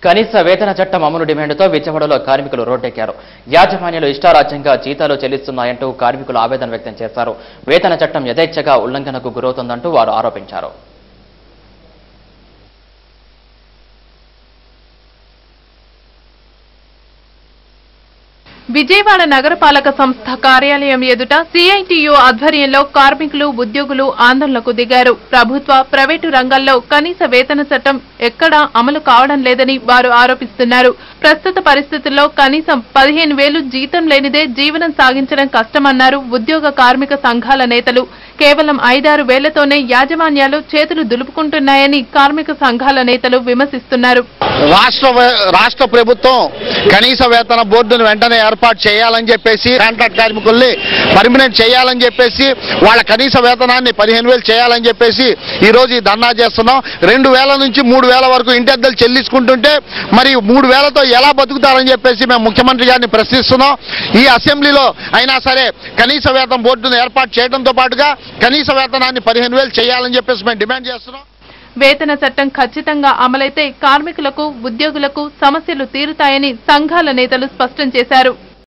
కనీస వేతన చట్టం అమలు డిమాండ్తో విజయవాడలో కార్మికులు రోడ్డెక్కారు. యాజమాన్యాలు ఇష్టారాజ్యంగా జీతాలు చెల్లిస్తున్నాయంటూ కార్మికులు ఆవేదన వ్యక్తం చేశారు. వేతన చట్టం యథేచ్ఛగా ఉల్లంఘనకు గురవుతోందంటూ వారు ఆరోపించారు. విజయవాడ నగరపాలక సంస్థ కార్యాలయం ఎదుట సిఐటియు ఆధ్వర్యంలో కార్మికులు ఉద్యోగులు ఆందోళనకు దిగారు. ప్రభుత్వ ప్రైవేటు రంగాల్లో కనీస వేతన చట్టం ఎక్కడా అమలు కావడం లేదని వారు ఆరోపిస్తున్నారు. ప్రస్తుత పరిస్థితుల్లో కనీసం 15,000 జీతం లేనిదే జీవనం సాగించడం కష్టమన్నారు ఉద్యోగ కార్మిక సంఘాల నేతలు. కేవలం 5-6 వేలతోనే యాజమాన్యాలు చేతులు దులుపుకుంటున్నాయని కార్మిక సంఘాల నేతలు విమర్శిస్తున్నారు. రాష్ట్ర ప్రభుత్వం కనీస వేతన బోర్డును వెంటనే ఏర్పాటు చేయాలని చెప్పేసి, కాంట్రాక్ట్ కార్మికుల్ని పర్మినెంట్ చేయాలని చెప్పేసి, వాళ్ళ కనీస వేతనాన్ని 15,000 చేయాలని చెప్పేసి ఈ రోజు ఈ ధర్నా చేస్తున్నాం. 2,000 నుంచి 3,000 వరకు ఇంటద్దెలు చెల్లించుకుంటుంటే మరి 3,000తో ఎలా బతుకుతారని చెప్పేసి మేము ముఖ్యమంత్రి గారిని ప్రశ్నిస్తున్నాం. ఈ అసెంబ్లీలో అయినా సరే కనీస వేతన బోర్డును ఏర్పాటు చేయడంతో పాటుగా కనీస వేతనాన్ని 15,000 చేయాలని చెప్పేసి మేము డిమాండ్ చేస్తున్నాం. వేతన చట్టం ఖచ్చితంగా అమలైతే కార్మికులకు ఉద్యోగులకు సమస్యలు తీరుతాయని సంఘాల నేతలు స్పష్టం చేశారు.